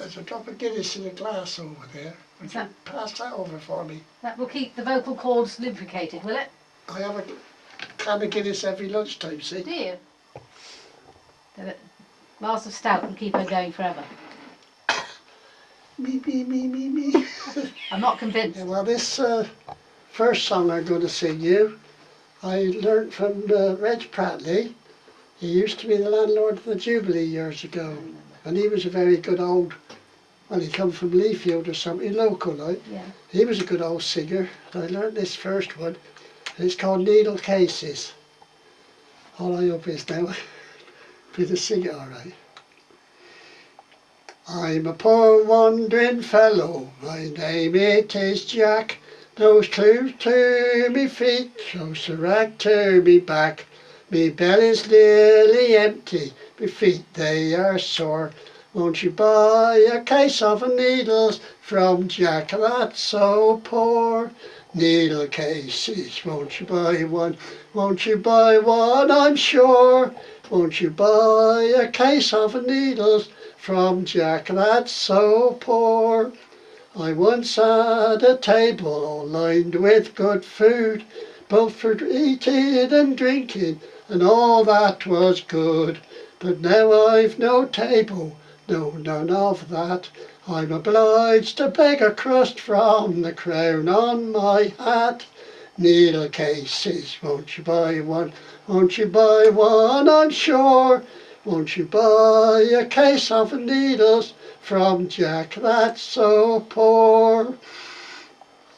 There's a drop of Guinness in a glass over there. Would you pass that over for me? That will keep the vocal cords lubricated, will it? I have a can of Guinness every lunchtime, see? Do you? The glass of stout will keep her going forever. Me. I'm not convinced. Yeah, well, this first song I'm going to sing you, I learnt from Reg Pratley. He used to be the landlord of the Jubilee years ago. And he was a very good old, well, he come from Leafield or something, local like. Yeah. He was a good old singer. I learnt this first one. And it's called Needle Cases. All I hope is now, be to sing it all right. I'm a poor wandering fellow, my name it is Jack. Those clues to me feet, shows the rag to me back. Me belly's nearly empty, me feet they are sore. Won't you buy a case of needles from Jack, that's so poor? Needle cases, won't you buy one? Won't you buy one, I'm sure? Won't you buy a case of needles from Jack, that's so poor? I once had a table all lined with good food, both for eating and drinking, and all that was good. But now I've no table, no, none of that. I'm obliged to beg a crust from the crown on my hat. Needle cases, won't you buy one? Won't you buy one, I'm sure? Won't you buy a case of needles from Jack, that's so poor?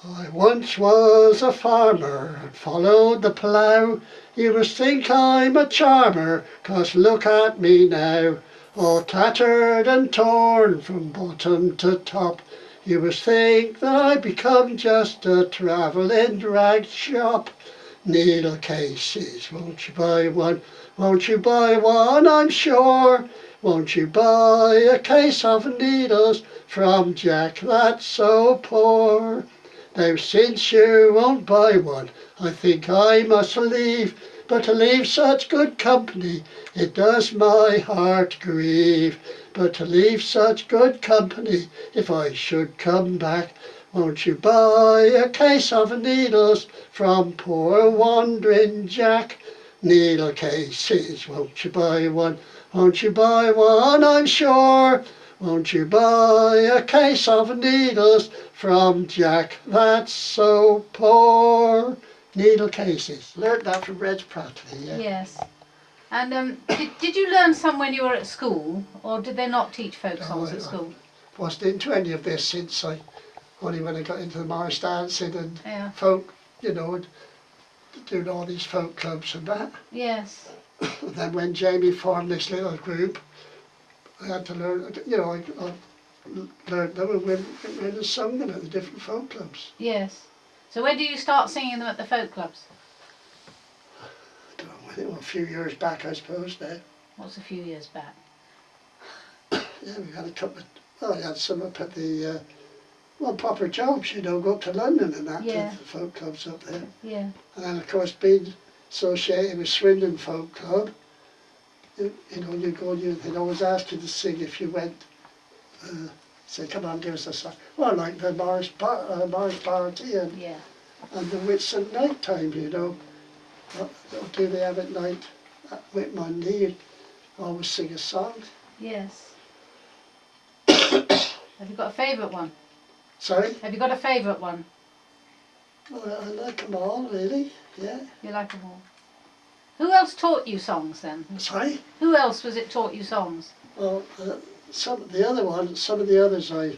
I once was a farmer and followed the plough. You must think I'm a charmer, 'cause look at me now, all tattered and torn from bottom to top. You must think that I become just a travelling rag shop. Needle cases, won't you buy one? Won't you buy one, I'm sure? Won't you buy a case of needles from Jack, that's so poor? Now since you won't buy one, I think I must leave. But to leave such good company, it does my heart grieve. But to leave such good company, if I should come back, won't you buy a case of needles from poor wandering Jack? Needle cases, won't you buy one? Won't you buy one, I'm sure? Won't you buy a case of needles from Jack, that's so poor? Needle cases. Learned that from Reg Pratley, yeah. Yes. And did you learn some when you were at school, or did they not teach folk songs at school? I wasn't into any of this since only when I got into the march dancing and folk, you know, and doing all these folk clubs and that. Yes. And then when Jamie formed this little group, I had to learn, you know, I learned them and went and sung them at the different folk clubs. Yes. So when did you start singing them at the folk clubs? I don't know, I think a few years back, I suppose now. What's a few years back? Yeah, we had a couple of, well, I had some up at the, well, proper jobs, you know, go up to London and that, to the folk clubs up there. Yeah. And then, of course, being associated with Swindon Folk Club, you know, you go and they'd always ask you to sing if you went, say, come on, give us a song. Well, like the Mars Party and the Whitsun night time, you know. What do they have at night? At Whit Monday, you always sing a song. Yes. Have you got a favourite one? Sorry? Have you got a favourite one? Well, I like them all, really, yeah. You like them all. Who else taught you songs then? Sorry? Who else was it taught you songs? Well, some of the others I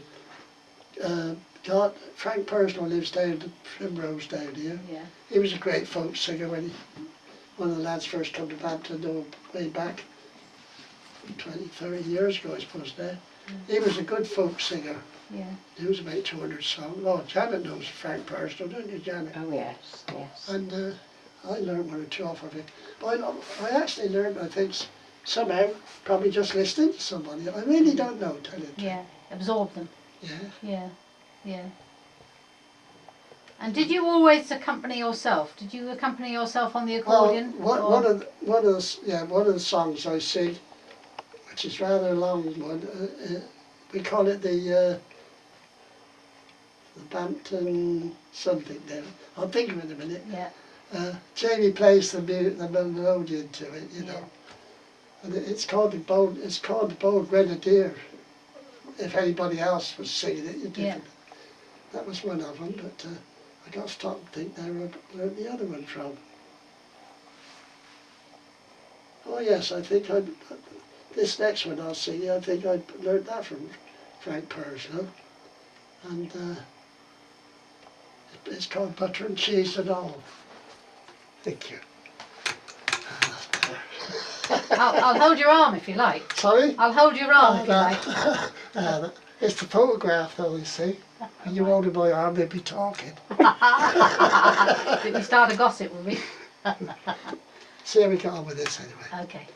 got. Frank Personal lives down at Primrose down here. Yeah. He was a great folk singer when one of the lads first come to Bampton, though, way back 20, 30 years ago, I suppose now. He was a good folk singer. Yeah. He was about 200 songs. Oh, Janet knows Frank Personal, don't you, Janet? Oh yes, yes. And I learned one or two off of it. But I actually learned, I think, somehow, probably just listening to somebody. I really don't know, tell you the truth. Yeah. Absorb them. Yeah. Yeah. Yeah. And did you always accompany yourself? Did you accompany yourself on the accordion? Well, one of the songs I sing, which is rather a long one, we call it the Bampton something there. I'll think of it in a minute. Yeah. Jamie plays the melodion to it, you know. Yeah. And it's called the Bold Grenadier. If anybody else was singing it, you'd different. That was one of them, but I got to stop and think there where the other one from. Oh yes, I think this next one I'll sing, I think I learned that from Frank Perslow. And it's called Butter and Cheese and All. Thank you. I'll hold your arm if you like. Sorry? I'll hold your arm if you like. It's the photograph though, you see. When you holding my arm, they'd be talking. Did we start a gossip, will we? See how we get on with this anyway. Okay.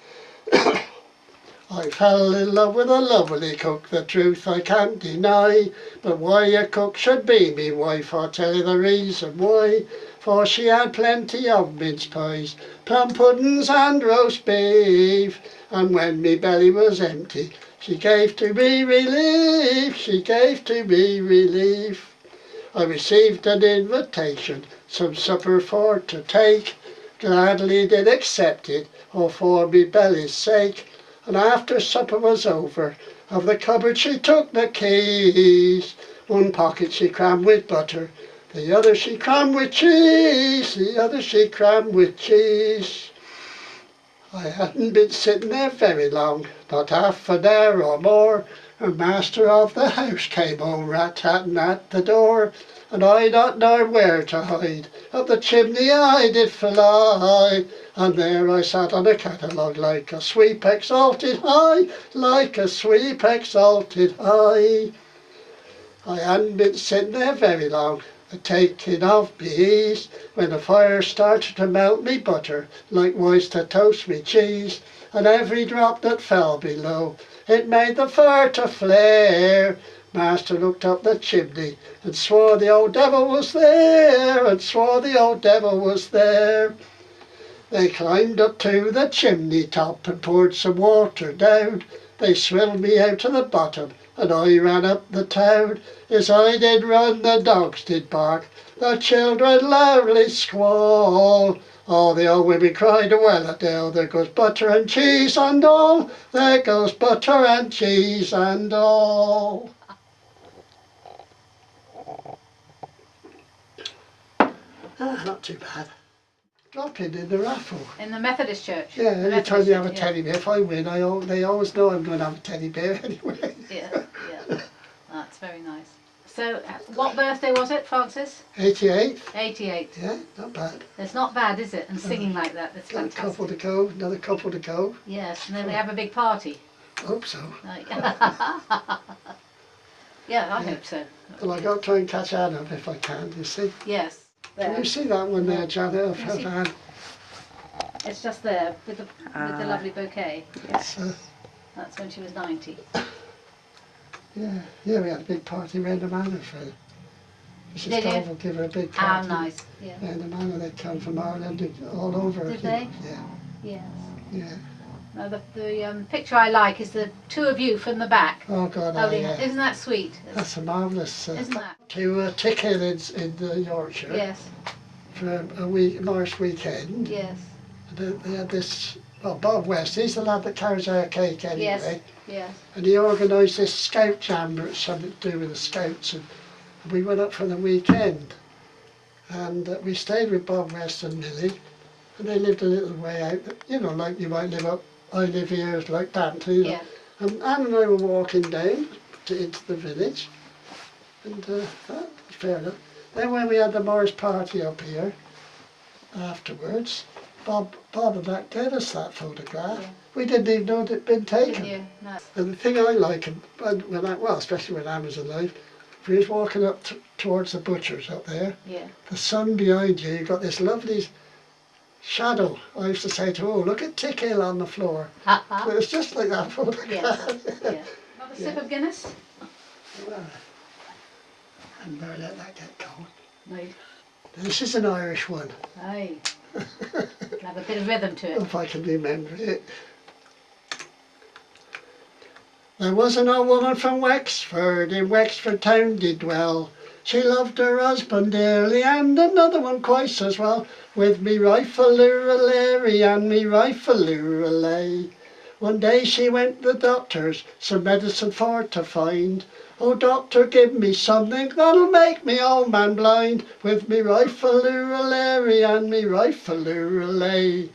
I fell in love with a lovely cook, the truth I can't deny. But why a cook should be me wife, I'll tell you the reason why. For she had plenty of mince pies, plum puddings and roast beef. And when me belly was empty, she gave to me relief, she gave to me relief. I received an invitation, some supper for to take. Gladly did accept it, all for me belly's sake. And after supper was over, of the cupboard she took the keys. One pocket she crammed with butter, the other she crammed with cheese, the other she crammed with cheese. I hadn't been sitting there very long, not half an hour or more. The master of the house came home rat-tatting at the door. And I not know where to hide, up the chimney I did fly. And there I sat on a catalogue like a sweep exalted high, like a sweep exalted high. I hadn't been sitting there very long, a taking of me ease, when the fire started to melt me butter, likewise to toast me cheese. And every drop that fell below, it made the fire to flare. Master looked up the chimney and swore the old devil was there, and swore the old devil was there. They climbed up to the chimney top and poured some water down. They swilled me out to the bottom and I ran up the town. As I did run, the dogs did bark, the children loudly squall. All the old women cried, well a deal, there goes butter and cheese and all, there goes butter and cheese and all. Not too bad. Dropping in the raffle. In the Methodist church? Yeah, The any time you have a Methodist, teddy bear, if I win, they always know I'm going to have a teddy bear anyway. Yeah, yeah. That's very nice. So, what birthday was it, Francis? 88. 88. Yeah, not bad. It's not bad, is it? And singing like that, that's Got a fantastic. couple to go, another couple to go. Yes, and then we have a big party. Hope so. Yeah, I hope so. Well, I got to try and catch Anne up if I can, you see. Yes. There. Can you see that one there, Janet, of her van? It's just there with the lovely bouquet. Yes. That's when she was 90. Yeah, we had a big party around the manor for her. Mrs. Colville gave her a big How party. nice. Yeah. And the manor, they come from Ireland and all over. Did they? Yeah. Yes. Yeah. Now the picture I like is the two of you from the back. Oh God, Yeah. Isn't that sweet? That's a marvellous. Isn't that? To Tickhill in Yorkshire. Yes. For a March weekend. Yes. They had this. Well, Bob West, he's the lad that carries our cake anyway. Yes. Yes. And he organised this scout jamboree, it's something to do with the scouts, and we went up for the weekend. And we stayed with Bob West and Millie, and they lived a little way out. You know, like you might live up. I live here, like Bampton. You know. Yeah. And Anne and I were walking down into the village, and that was fair enough. Then when we had the Morris party up here, afterwards, Bob and that gave us that photograph. Yeah. We didn't even know it had been taken. Yeah. No. And the thing I like, especially when Anne was alive, if we was walking up towards the butcher's up there, Yeah. the sun behind you, you got this lovely shadow. I used to say to her, oh, look at Tickhill on the floor. But it was just like that photograph. Yes. Yeah. Have a sip of Guinness? Well, and better let that get cold. No. This is an Irish one. Aye. Have a bit of rhythm to it. If I can remember it. There was an old woman from Wexford, in Wexford town did dwell. She loved her husband dearly, and another one quite as well. With me rifle-loo-a-lary, and me rifle-loo-a-lay. One day she went to the doctor's, some medicine for to find. Oh doctor, give me something that'll make me old man blind. With me rifle-loo-a-lary, and me rifle-loo-a-lay.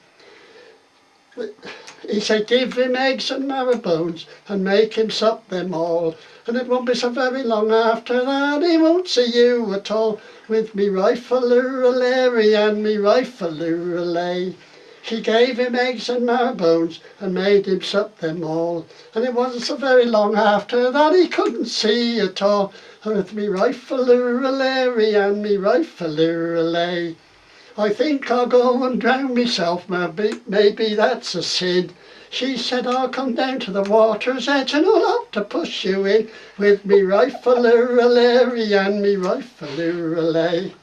He said, give him eggs and marrow bones, and make him sup them all. And it won't be so very long after that he won't see you at all. With me rifle-loo-a-lary, and me rifle-loo-a-lay. She gave him eggs and marrow bones, and made him sup them all. And it wasn't so very long after that he couldn't see at all. With me rifle-loo-a-lary, and me rifle-loo-a-lay. I think I'll go and drown myself, maybe that's a sin. She said, I'll come down to the water's edge and I'll have to push you in. With me rifle-loo-a-lary, and me rifle-loo-a-lay.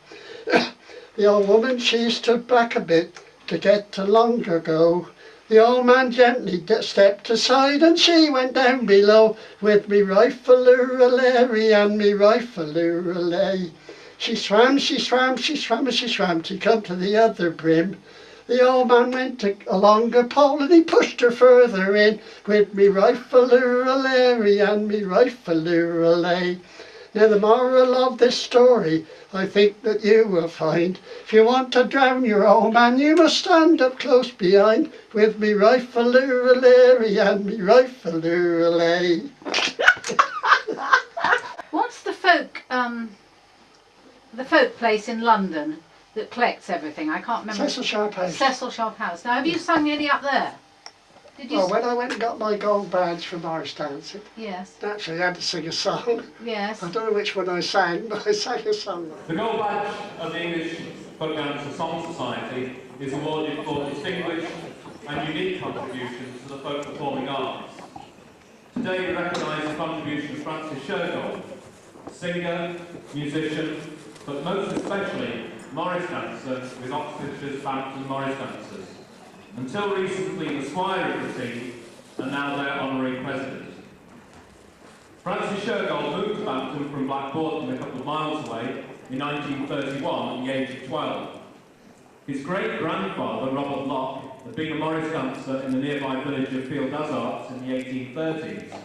The old woman, she stood back a bit to get a longer go. The old man gently stepped aside and she went down below. With me rifle-loo-a-lary, and me rifle-loo-a-lay. She swam, she swam, she swam, and she swam to come to the other brim. The old man went to a longer pole and he pushed her further in. With me rifle-loo-a-lary, and me rifle-loo-a-lay. Now the moral of this story, I think that you will find, if you want to drown your old man, you must stand up close behind. With me rifle-loo-a-lary, and me rifle-loo-a-lay. What's the folk place in London that collects everything? I can't remember. Cecil Sharp House. Cecil Sharp House. Now, have you sung any up there? Did you? Well, when I went and got my gold badge for Morris dancing, Yes. naturally I had to sing a song. Yes. I don't know which one I sang, but I sang a song. The Gold Badge of the English Folk Dance and Song Society is awarded for distinguished and unique contributions to the folk performing arts. Today we recognise the contribution of Francis Shergold, singer, musician, but most especially Morris dancer with Oxfordshire's Bampton Morris dancers. Until recently the squire of the team, and now their honorary president. Francis Shergold moved to Bampton from Blackburn, a couple of miles away, in 1931 at the age of 12. His great-grandfather, Robert Locke, had been a Morris dancer in the nearby village of Field Azarts in the 1830s.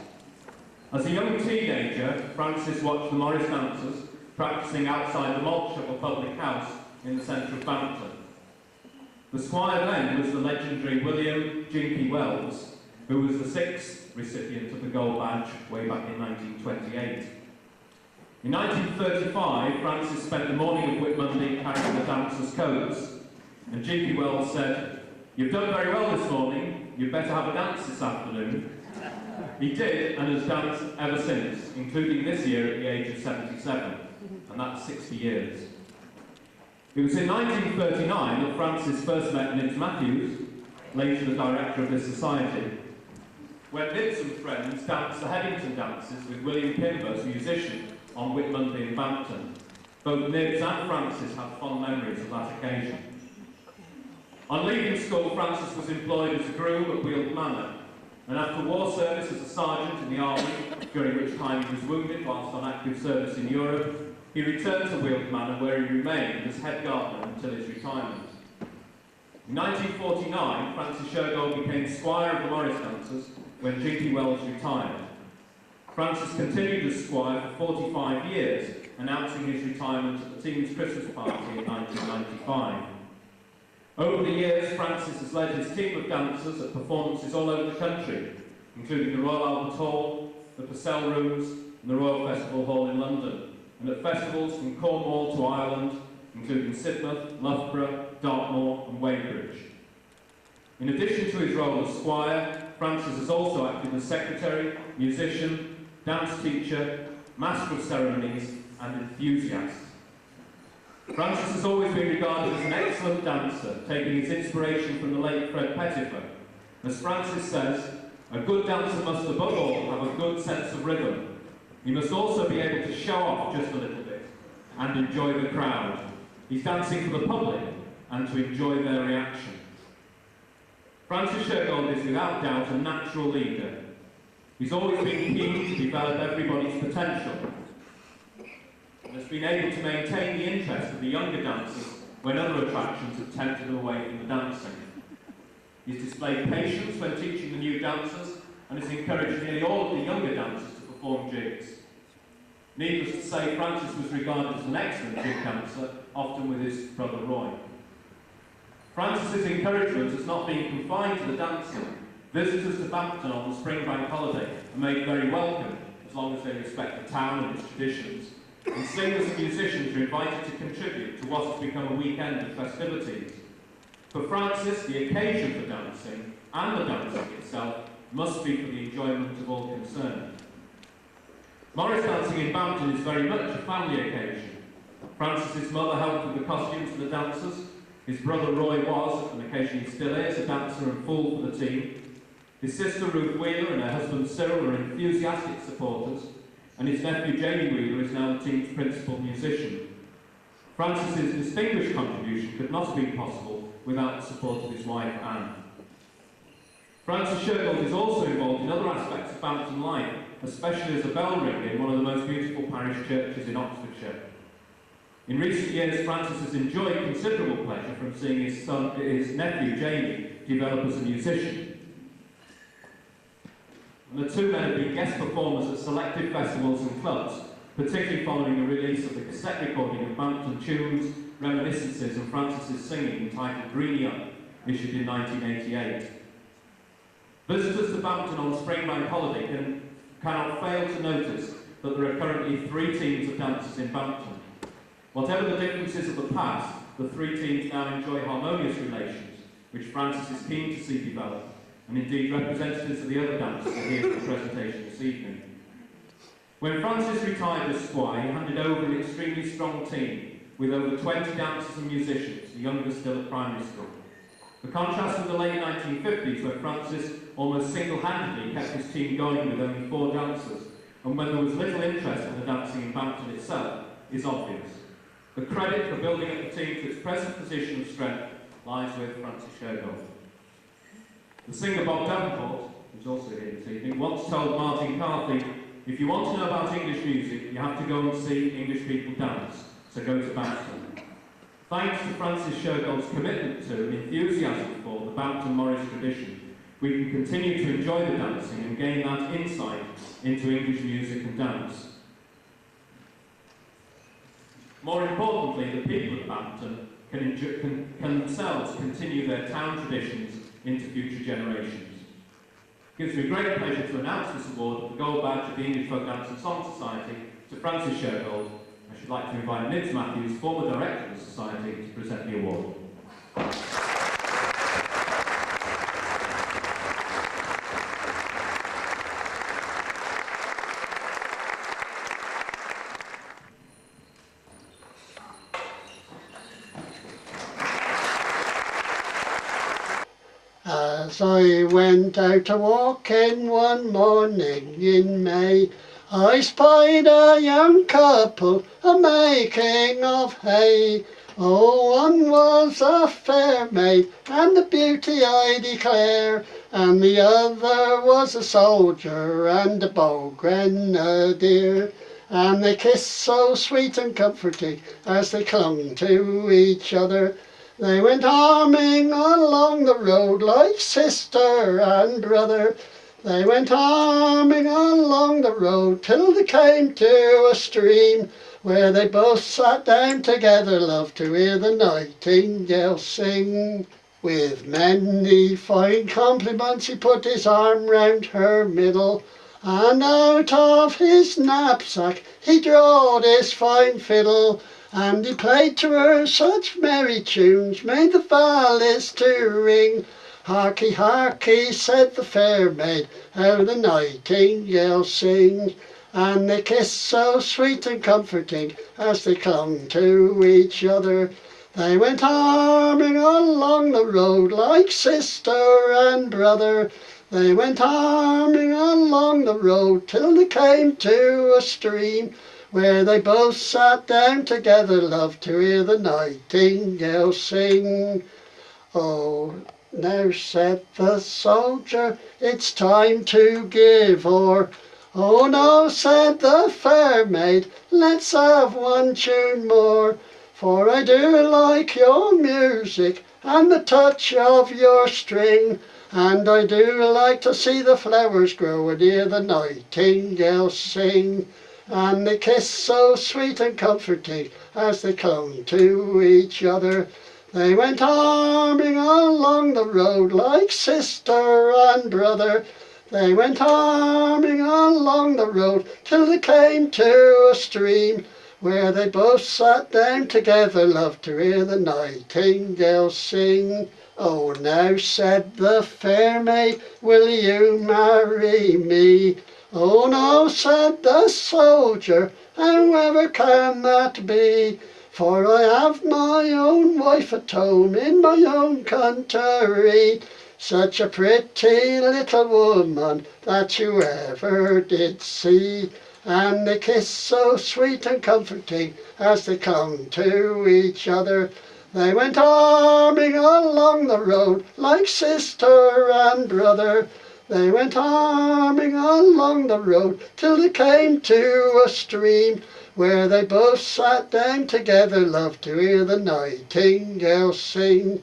As a young teenager, Francis watched the Morris dancers practising outside the malt shop or public house in the centre of Bampton. The squire then was the legendary William Jinky Wells, who was the 6th recipient of the Gold Badge way back in 1928. In 1935, Francis spent the morning of Whit Monday carrying the dancers' coats, and Jinky Wells said, "You've done very well this morning, you'd better have a dance this afternoon." He did, and has danced ever since, including this year at the age of 77, and that's 60 years. It was in 1939 that Francis first met Nibs Matthews, later the director of this society, when Nibs and friends danced the Headington dances with William Pimber, musician, on Whit Monday in Bampton. Both Nibs and Francis have fond memories of that occasion. On leaving school, Francis was employed as a groom at Weald Manor, and after war service as a sergeant in the army, during which time he was wounded whilst on active service in Europe, he returned to Weald Manor, where he remained as head gardener until his retirement. In 1949, Francis Shergold became squire of the Morris dancers when Jinky Wells retired. Francis continued as squire for 45 years, announcing his retirement at the team's Christmas party in 1995. Over the years, Francis has led his team of dancers at performances all over the country, including the Royal Albert Hall, the Purcell Rooms, and the Royal Festival Hall in London, and at festivals from Cornwall to Ireland, including Sidmouth, Loughborough, Dartmoor and Weybridge. In addition to his role as squire, Francis has also acted as secretary, musician, dance teacher, master of ceremonies and enthusiast. Francis has always been regarded as an excellent dancer, taking his inspiration from the late Fred Pettifer. As Francis says, a good dancer must above all have a good sense of rhythm. He must also be able to show off just a little bit and enjoy the crowd. He's dancing for the public and to enjoy their reaction. Francis Shergold is without doubt a natural leader. He's always been keen to develop everybody's potential and has been able to maintain the interest of the younger dancers when other attractions have tempted them away from the dancing. He's displayed patience when teaching the new dancers and has encouraged nearly all of the younger dancers to perform jigs. Needless to say, Francis was regarded as an excellent jig dancer, often with his brother Roy. Francis's encouragement has not been confined to the dancing. Visitors to Bampton on the spring bank holiday are made very welcome, as long as they respect the town and its traditions. And singers and musicians are invited to contribute to what has become a weekend of festivities. For Francis, the occasion for dancing, and the dancing itself, must be for the enjoyment of all concerned. Morris dancing in Bampton is very much a family occasion. Francis's mother helped with the costumes for the dancers. His brother Roy was, and occasionally still is, a dancer and fool for the team. His sister Ruth Wheeler and her husband Cyril are enthusiastic supporters, and his nephew Jamie Wheeler is now the team's principal musician. Francis's distinguished contribution could not have been possible without the support of his wife Anne. Francis Shergold is also involved in other aspects of Bampton life, especially as a bell ringer in one of the most beautiful parish churches in Oxfordshire. In recent years, Francis has enjoyed considerable pleasure from seeing his nephew Jamie develop as a musician. And the two men have been guest performers at selected festivals and clubs, particularly following the release of the cassette recording of Bampton tunes, reminiscences and Francis's singing entitled Greenie Up, issued in 1988. Visitors to Bampton on spring bank holiday cannot fail to notice that there are currently 3 teams of dancers in Bampton. Whatever the differences of the past, the 3 teams now enjoy harmonious relations, which Francis is keen to see develop, and indeed representatives of the other dancers are here for the presentation this evening. When Francis retired as squire, he handed over an extremely strong team, with over 20 dancers and musicians, the youngest still at primary school. The contrast with the late 1950s, where Francis almost single-handedly kept his team going with only 4 dancers, and when there was little interest in the dancing in Bampton itself, is obvious. The credit for building up the team to its present position of strength lies with Francis Shergold. The singer Bob Davenport, who's also here this evening, once told Martin Carthy, "If you want to know about English music, you have to go and see English people dance, so go to Bampton." Thanks to Francis Shergold's commitment to and enthusiasm for the Bampton Morris tradition, we can continue to enjoy the dancing and gain that insight into English music and dance. More importantly, the people of Bampton can themselves continue their town traditions into future generations. It gives me great pleasure to announce this award of the Gold Badge of the English Folk Dance and Song Society to Francis Shergold. I should like to invite Nids Matthews, former director of the Society, to present the award. As I went out to walking one morning in May, I spied a young couple a-making of hay. Oh, one was a fair maid, and a beauty I declare, and the other was a soldier and a bold grenadier. And they kissed so sweet and comforting as they clung to each other. They went arming along the road like sister and brother. They went arming along the road till they came to a stream, where they both sat down together, love, to hear the nightingale sing. With many fine compliments he put his arm round her middle, and out of his knapsack he drawed his fine fiddle. And he played to her such merry tunes, made the valleys to ring. Harkee, harkee, said the fair maid, how the nightingale sings. And they kissed so sweet and comforting as they clung to each other. They went arming along the road like sister and brother. They went arming along the road till they came to a stream, where they both sat down together, love, to hear the nightingale sing. Oh, Now said the soldier, it's time to give o'er. Oh no, said the fair maid, let's have one tune more. For I do like your music and the touch of your string, and I do like to see the flowers grow and hear the nightingale sing. And they kiss so sweet and comforting as they clung to each other. They went arming along the road like sister and brother. They went arming along the road till they came to a stream, where they both sat down together, love, to hear the nightingale sing. Oh, now said the fair maid, will you marry me? Oh no, said the soldier, however can that be? For I have my own wife at home in my own country, such a pretty little woman that you ever did see. And they kissed so sweet and comforting as they clung to each other. They went arming along the road like sister and brother. They went arming along the road till they came to a stream, where they both sat down together, love, to hear the nightingale sing.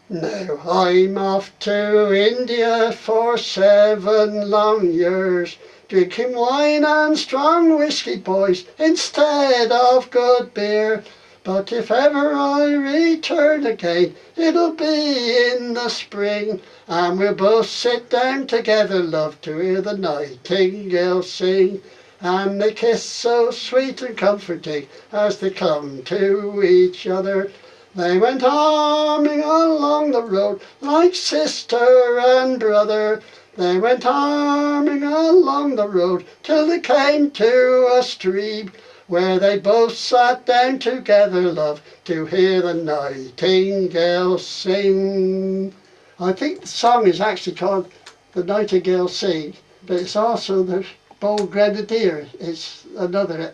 Now I'm off to India for 7 long years, drinking wine and strong whisky, boys, instead of good beer. But if ever I return again, it'll be in the spring, and we'll both sit down together, love, to hear the nightingale sing. And they kissed so sweet and comforting as they clung to each other. They went arming along the road like sister and brother. They went arming along the road till they came to a stream, where they both sat down together, love, to hear the nightingale sing. I think the song is actually called The Nightingale Sing, but it's also the Bold Grenadier is another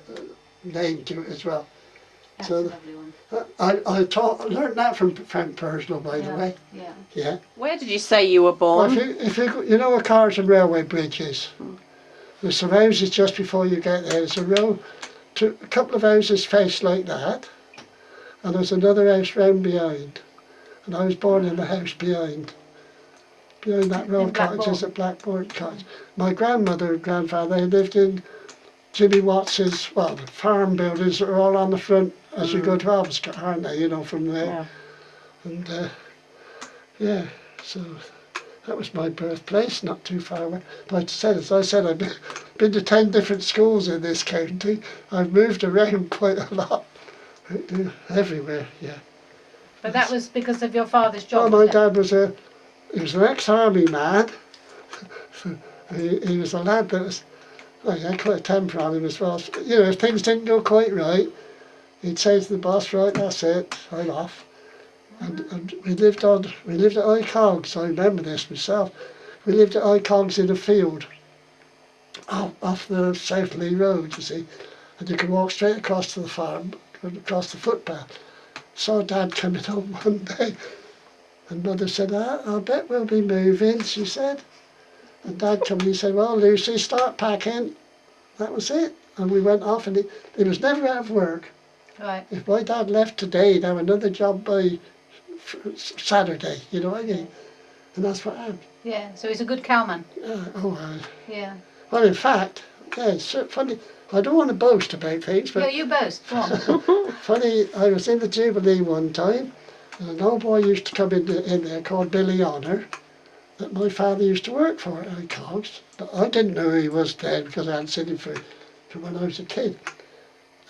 name to it as well. That's So a lovely one. I learned that from Frank Perslow, by the way. Yeah. Yeah. Where did you say you were Well, born? if you know where Cars and Railway Bridge is, there's some houses just before you get there. There's a couple of houses faced like that, and there's another house round behind. And I was born in the house behind that row of cottages at Blackboard Cottage. My grandmother and grandfather, they lived in Jimmy Watts's, well, the farm buildings that are all on the front as you go to Oxfordshire, aren't they, you know, from there. Yeah. And yeah, so that was my birthplace, not too far away. But as I said, I've been to 10 different schools in this county. I've moved around quite a lot, everywhere, yeah. But that was because of your father's Well, job. my wasn't it? dad was an ex-army man. he was a lad that was, well, he had quite a temper on him as well. You know, if things didn't go quite right, he'd say to the boss, right, that's it, I'm off. And we lived at Icogs, I remember this myself. We lived at Icogs in a field off the South Lee Road, you see. And you could walk straight across to the farm, across the footpath. Saw Dad coming home one day, and Mother said, I bet we'll be moving, she said. And Dad came and he said, well, Lucy, start packing. That was it. And we went off, and he was never out of work. Right. If my dad left today, he'd have another job by Saturday, you know what I mean? And that's what happened. Yeah. So he's a good cowman. Yeah. Well, in fact, yeah, it's so funny. I don't want to boast about things, Yeah, but you boast. Go on. funny, I was in the Jubilee one time, and an old boy used to come in there called Billy Honor, that my father used to work for at Cogs. But I didn't know who he was then because I hadn't seen him from when I was a kid.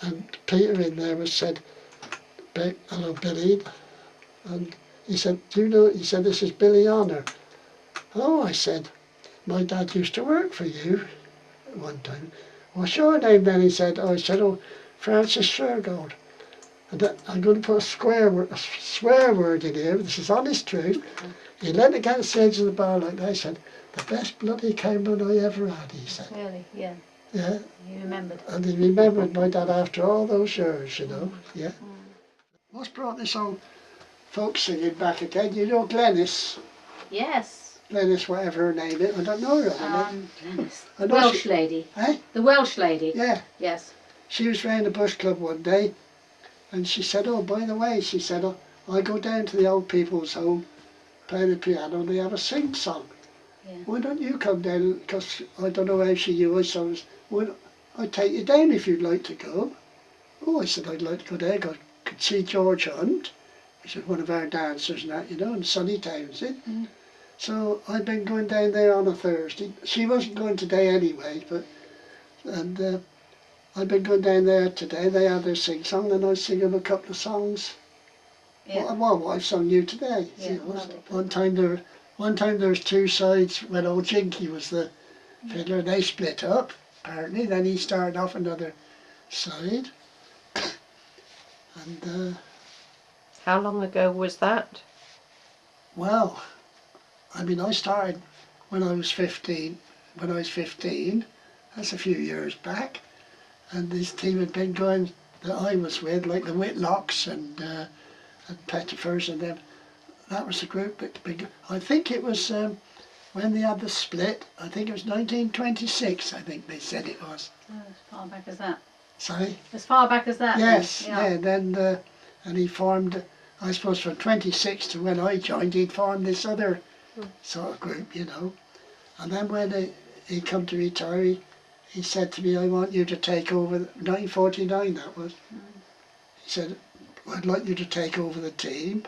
And Peter in there said, hello Billy, and he said, do you know, he said, this is Billy Honor. Oh, I said, my dad used to work for you at one time. What's your name then? He said, oh, Francis Shergold. And I'm going to put a swear word in here, this is honest truth. He leant against the edge of the bar like that, he said, the best bloody cowman I ever had, he said. Really? Yeah. Yeah. You remembered. And he remembered my dad after all those years, you know, yeah. What's brought this old folk singing back again. You know Glenys? Yes. Glenys, whatever her name is. I don't know her other name. Glenys. I know Welsh lady. Eh? The Welsh lady. Yeah. Yes. She was round the bush club one day and she said, oh, by the way, she said, oh, I go down to the old people's home, play the piano, and they have a sing-song. Yeah. Why don't you come down? Because I don't know how she knew us, so I'd take you down if you'd like to go. Oh, I said, I'd like to go there. I could see George Hunt, which is one of our dancers and that, you know, and Sonny Townsend. Mm. So I'd been going down there on a Thursday. She wasn't going today anyway, but I'd been going down there today. They had their sing-song and I sing them a couple of songs. Yeah. Well, I've sung you today. Yeah, See, it was, lovely. one time there was two sides when old Jinky was the fiddler. They split up, apparently. Then he started off another side. And How long ago was that? well, I mean, I started when I was 15. When I was 15, that's a few years back. And this team had been going that I was with, like the Whitlocks and Pettifers and them. That was the group. I think it was when they had the split. I think it was 1926. I think they said it was. Oh, as far back as that. Sorry. As far back as that. Yes. Then. Yeah. Then and he formed. I suppose from 26 to when I joined, he'd formed this other sort of group, you know. And then when he come to retire, he said to me, I want you to take over, 1949 that was. He said, I'd like you to take over the team.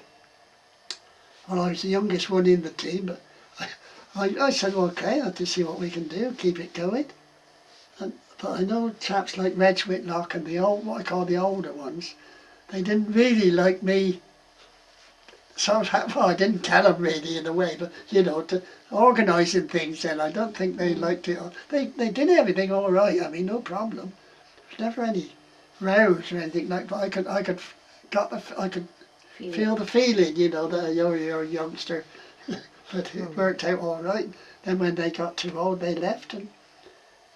Well, I was the youngest one in the team, but I said, well, okay, I'll just see what we can do, keep it going. But I know chaps like Reg Whitlock and the old, what I call the older ones, they didn't really like me. Well, I didn't tell them really in a way, but you know, to organising things then, I don't think they liked it. They did everything all right, I mean, no problem. There was never any rows or anything like that. I could feel the feeling, you know, that you're a youngster. But it worked out all right. Then when they got too old, they left. And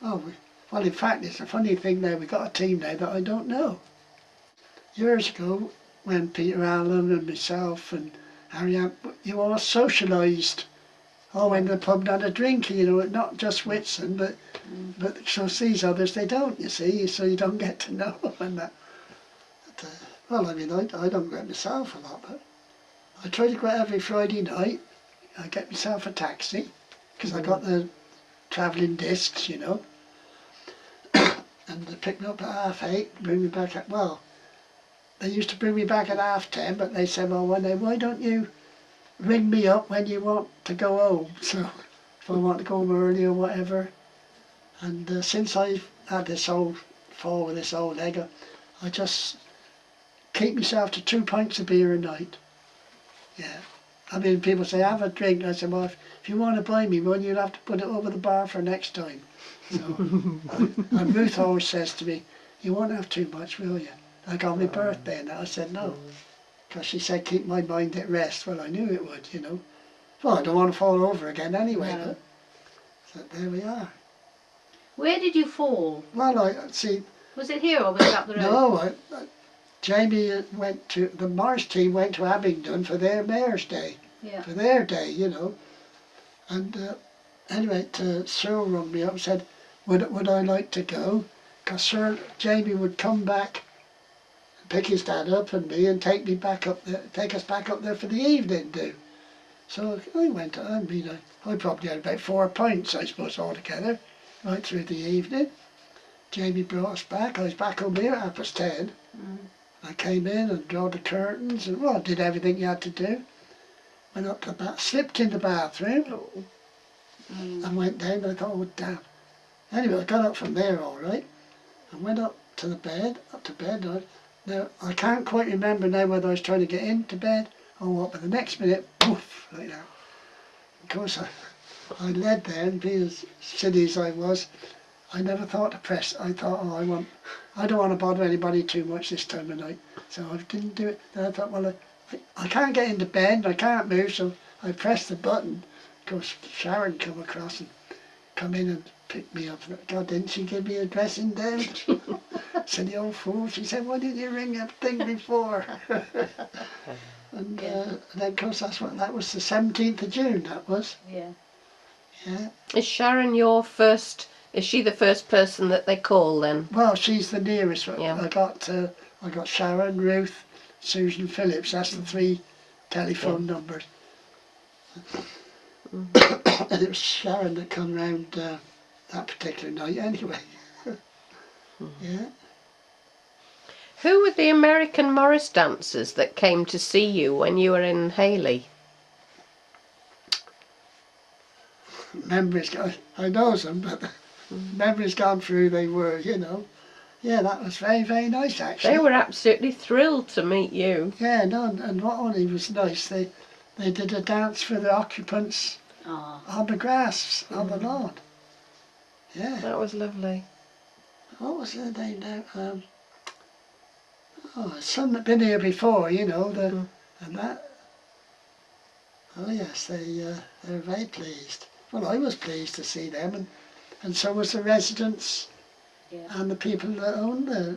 well, in fact, it's a funny thing now. We got a team now that I don't know. Years ago, when Peter Allen and myself and Harry, you all socialised. All went to the pub and had a drink, you know, not just Whitson, but so these others, they don't, you see, so you don't get to know them and that. But, well, I mean, I don't go out myself a lot, but I try to go out every Friday night. I get myself a taxi, because I got the travelling discs, you know, and they pick me up at 8:30, bring me back at, well, they used to bring me back at 10:30, but they said, well, one day, why don't you ring me up when you want to go home? So if I want to go home early or whatever. And since I've had this old fall with this old leg, I just keep myself to 2 pints of beer a night. Yeah. I mean, people say, have a drink. I said, well, if you want to buy me one, you'll have to put it over the bar for next time. So, and Ruth always says to me, you won't have too much, will you? Like on my birthday and that. I said, no. Because she said, keep my mind at rest. Well, I knew it would, you know. Well, I don't want to fall over again anyway. No. But there we are. Where did you fall? Well, see. Was it here or was it up the road? No, Jamie went to, the Mars team went to Abingdon for their Mayor's Day. Yeah. For their day, you know. And anyway, Cyril rung me up and said, would I like to go? Because Sir Jamie would come back and pick his dad up and me and take me back up there, take us back up there for the evening do. So I went, I mean, I probably had about 4 pints, I suppose, altogether, right through the evening. Jamie brought us back. I was back home here at 10:30. I came in and drawn the curtains and, well, did everything you had to do. Went up to the bath, slipped in the bathroom and went down. I thought, oh, damn. Anyway, I got up from there all right and went up to bed. Now, I can't quite remember now whether I was trying to get into bed or what, but the next minute, poof, like that. Of course, I led there, and being as silly as I was, I never thought to press. I thought, oh, I don't want to bother anybody too much this time of night. So I didn't do it. Then I thought, well, I can't get into bed, and I can't move, so I pressed the button. Of course, Sharon come across and come in and picked me up. God, didn't she give me a dressing down? Said the old fool. She said, why didn't you ring that thing before? And Yeah. then, of course, that was the 17th of June. That was. Yeah. Yeah. Is Sharon your first? Is she the first person that they call then? Well, she's the nearest. Yeah. I got Sharon, Ruth, Susan, Phillips. That's the 3 telephone numbers. And it was Sharon that come round that particular night anyway. Yeah. Who were the American Morris dancers that came to see you when you were in Hayley? Memories, I know them, but memories gone through they were, you know. Yeah, that was very, very nice actually. They were absolutely thrilled to meet you. Yeah, no, and what only was nice, they did a dance for the occupants Oh. on the grass, on the lawn. Yeah. That was lovely. What was their name now? Some that been here before, you know, and that. Oh yes, they were very pleased. Well, I was pleased to see them, and so was the residents Yeah. and the people that owned the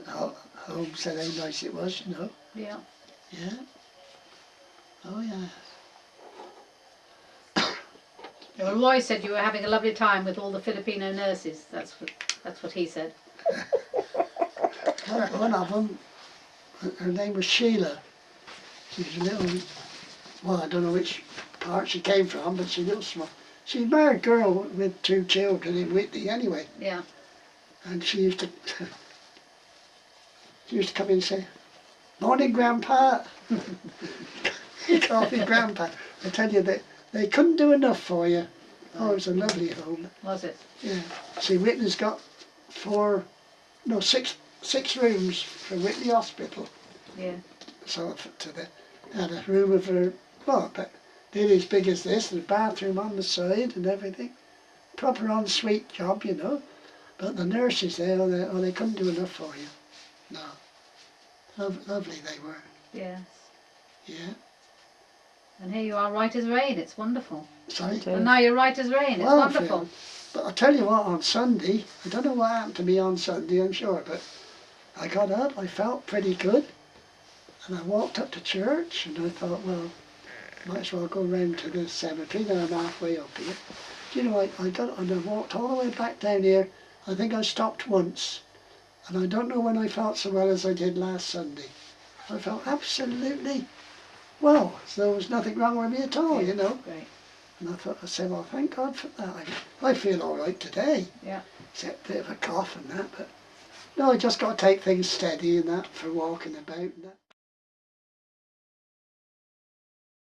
home said how nice it was, you know. Yeah. Yeah. Oh yeah. Well, Roy said you were having a lovely time with all the Filipino nurses. That's what he said. One of them, her name was Sheila. She was a little, well, I don't know which part she came from, but she's a little small. She's a married girl with 2 children in Whitney anyway. Yeah. And she used to come in and say, "Morning, Grandpa." He called me Grandpa. I tell you that they couldn't do enough for you. Oh, it was a lovely home. Was it? Yeah. See, Whitney's got 6 rooms for Whitney Hospital. Yeah. So they had a room of her, well, but nearly as big as this, there's a bathroom on the side and everything. Proper ensuite job, you know. But the nurses there, they couldn't do enough for you. No. Lovely they were. Yes. Yeah. And here you are, right as rain. It's wonderful. Sorry. And now you're right as rain. It's Well, wonderful. But I'll tell you what, on Sunday, I don't know what happened to me on Sunday, I'm sure, but I got up, I felt pretty good, and I walked up to church, and I thought, well, might as well go round to the cemetery, now I'm halfway up here. Do you know, I got, and I walked all the way back down here. I think I stopped once, and I don't know when I felt so well as I did last Sunday. I felt absolutely well, as though there was nothing wrong with me at all, you know. Great. And I said, well, thank God for that. I feel all right today, Yeah. except a bit of a cough and that, but no, I just got to take things steady and that for walking about and that.